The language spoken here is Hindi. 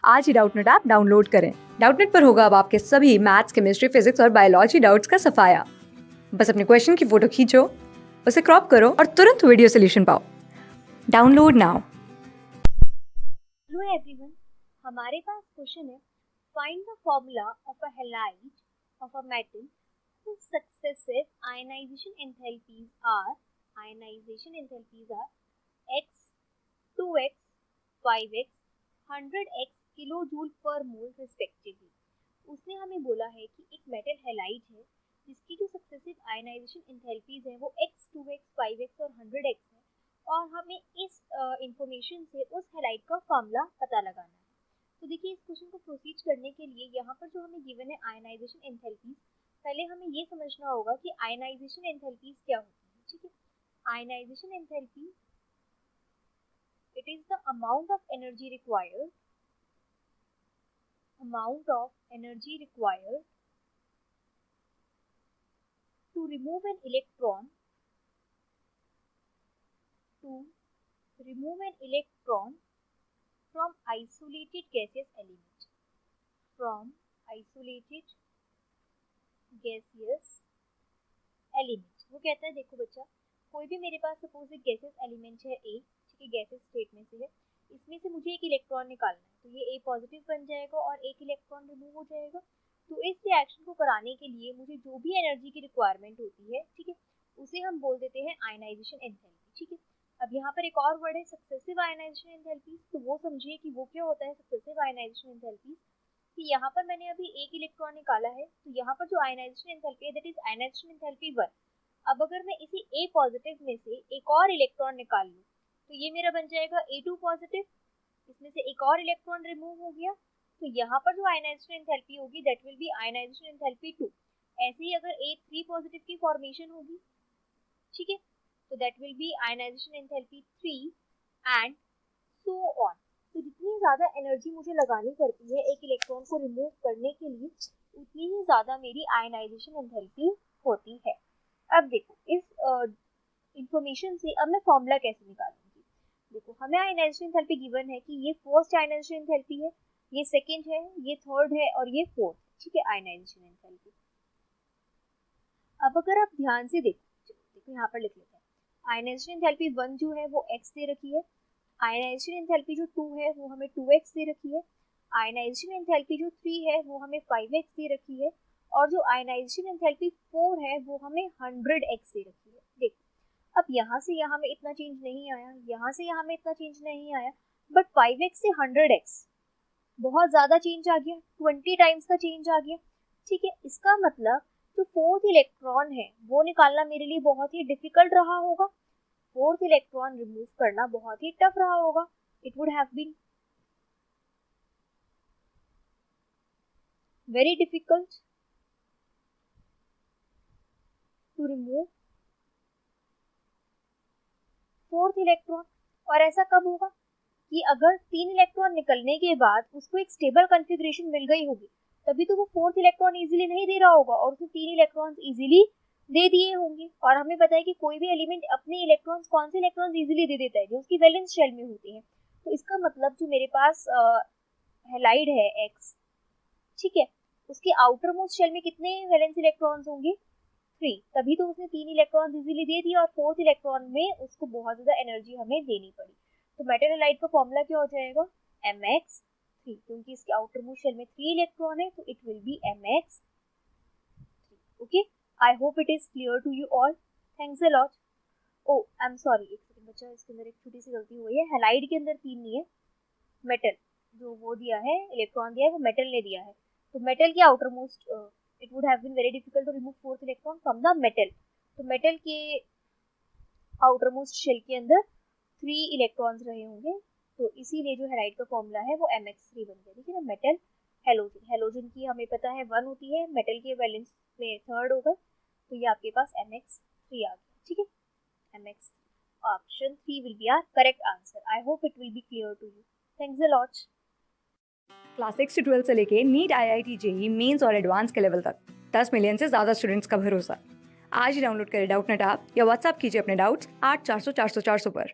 आज ही डाउटनेट ऐप डाउनलोड करें। डाउटनेट पर होगा अब आपके सभी मैथ्स, केमिस्ट्री, फिजिक्स और बायोलॉजी डाउट्स का सफाया। बस अपने क्वेश्चन की फोटो खींचो, उसे क्रॉप करो और तुरंत वीडियो सोल्यूशन पाओ। Download now. हेलो एवरीवन, हमारे पास क्वेश्चन है, find the formula of a halide of a metal whose successive ionization enthalpies are x, 2x, 5x, 100x kilojoule पर मोल रिस्पेक्टिवली। उसने हमें बोला है कि एक मेटल हैलाइड है जिसकी जो सक्सेसिव आयनाइजेशन एंथैल्पीज है वो x, 2x, 5x और 100x है, और हमें इस इंफॉर्मेशन से उस हैलाइड का फॉर्मूला पता लगाना है। तो देखिए, इस क्वेश्चन को प्रोसीड करने के लिए यहाँ पर जो हमें गिवन है आयनाइजेशन एंथैल्पीज, पहले हमें ये समझना होगा कि आयनाइजेशन एंथैल्पीज क्या होती है। ठीक है, ionisation enthalpy it is the amount of energy required to remove an electron from isolated gaseous element वो कहता है, देखो बच्चा, कोई भी मेरे पास सपोज एक गैसेस एलिमेंट है ए, ठीक है, गैसेस स्टेट में से है, इसमें से मुझे एक इलेक्ट्रॉन निकालना है, तो ये ए पॉजिटिव बन जाएगा और एक इलेक्ट्रॉन रिमूव हो जाएगा। तो इस रिएक्शन को कराने के लिए मुझे जो भी एनर्जी की रिक्वायरमेंट होती है, ठीक है, उसे हम बोल देते हैं आयनाइजेशन एंथैल्पी। ठीक है, अब यहाँ पर एक और वर्ड है सक्सेसिव आयनाइजेशन एंथैल्पी, तो वो समझिए कि वो क्या होता है सक्सेसिव आयनाइजेशन एंथैल्पी। कि यहाँ पर मैंने अभी एक इलेक्ट्रॉन निकाला है, तो यहाँ पर जो आयनाइजेशन एंथैल्पी है दैट इज आयनाइजेशन एंथैल्पी 1। अब अगर मैं इसी ए पॉजिटिव में से एक और इलेक्ट्रॉन निकाल लूँ तो ये मेरा बन जाएगा A2 पॉजिटिव, इसमें से एक और इलेक्ट्रॉन रिमूव हो गया, तो यहाँ पर जो आयनाइजेशन एंथैल्पी होगी that will be ionisation enthalpy 2। ऐसे ही अगर A3 पॉजिटिव की फॉर्मेशन होगी, ठीक है, तो that will be ionisation enthalpy 3 and so on. तो जितनी ज़्यादा एनर्जी मुझे लगानी पड़ती है एक इलेक्ट्रॉन को रिमूव करने के लिए, उतनी ही ज़्यादा मेरी आयनाइजेशन एंथैल्पी होती है। अब देखो, इस इंफॉर्मेशन से अब मैं फॉर्मूला कैसे निकालूंगी। देखो, हमें आयनाइजेशन एंथैल्पी गिवन है कि ये फर्स्ट आयनाइजेशन एंथैल्पी है, ये सेकंड है, ये थर्ड है और ये फोर्थ। ठीक है, आयनाइजेशन एंथैल्पी। अब अगर आप ध्यान से देखो यहाँ पर लिख लेते हैं, आयनाइजेशन एंथैल्पी 1 जो है वो x दे रखी है, आयनाइजेशन एंथैल्पी जो 2 है वो हमें 2x दे रखी है, आयनाइजेशन एंथैल्पी जो 3 है वो हमें 5x दे रखी है, और जो आयनाइजेशन एंथैल्पी 4 है वो हमें 100x दे रखी है। देखो, अब यहाँ से यहाँ में इतना चेंज नहीं आया, यहाँ से यहाँ में इतना चेंज नहीं आया, बट 5x से 100x बहुत ज़्यादा चेंज आ गया, 20 टाइम्स का चेंज आ गया। ठीक है, इसका मतलब जो फोर्थ इलेक्ट्रॉन है वो निकालना मेरे लिए बहुत ही डिफिकल्ट रहा होगा, फोर्थ इलेक्ट्रॉन रिमूव करना बहुत ही टफ रहा होगा। It would have been very difficult to remove fourth electron. और ऐसा कब होगा कि अगर 3 इलेक्ट्रॉन निकलने के बाद उसको एक स्टेबल कॉन्फ़िगरेशन मिल गई होगी, तभी तो वो फोर्थ इलेक्ट्रॉन इजीली नहीं दे रहा होगा और उसने 3 इलेक्ट्रॉन्स इजीली दे दिए होंगे। और हमें पता है कि कोई भी एलिमेंट अपने इलेक्ट्रॉन्स, कौन से इलेक्ट्रॉन्स इजीली दे देता है, जो उसकी वैलेंस शेल में होते हैं। तो इसका मतलब जो मेरे पास हैलाइड है एक्स, ठीक है, उसके आउटर मोस्ट शेल में कितने वैलेंस इलेक्ट्रॉन्स होंगे? 3। तभी तो उसने 3 इलेक्ट्रॉन इजीली दे दिया और फोर्थ इलेक्ट्रॉन में उसको बहुत ज्यादा एनर्जी हमें देनी पड़ी। तो मेटल हैलाइड का फॉर्मूला क्या हो जाएगा? Mx3, क्योंकि इसके आउटर मोस्ट शेल में 3 इलेक्ट्रॉन है, तो it will be Mx3। Okay, I hope it is clear to you all. Thanks a lot. Oh I am sorry, एक सेकंड बच्चा, इसके अंदर एक छोटी सी गलती हुई है। हैलाइड के अंदर 3 नहीं है, मेटल जो वो दिया है, इलेक्ट्रॉन दिया है वो मेटल ने दिया है। तो मेटल के outer most, it would have been very difficult to remove fourth electron from the metal। तो मेटल के आउटर मोस्ट शेल के अंदर 3 इलेक्ट्रॉन्स रहे होंगे, तो इसीलिए जो हैलाइड का फॉर्मूला है वो Mx3 बन गया। ठीक है ना, मेटल हेलोजन, हेलोजन की हमें पता है 1 होती है, मेटल के वैलेंस में थर्ड होगा, तो ये आपके पास Mx3 आ गया। ठीक है, Mx3, option 3 will be our correct answer. I hope it will be clear to you. Thanks a lot. Class 6 से 12 से लेके नीट, IIT, जेईई मेंस और एडवांस के लेवल तक 10 मिलियन से ज्यादा स्टूडेंट्स का भरोसा। आज ही डाउनलोड करें डाउटनेट ऐप या व्हाट्सएप कीजिए अपने डाउट्स 8400 400 400 पर।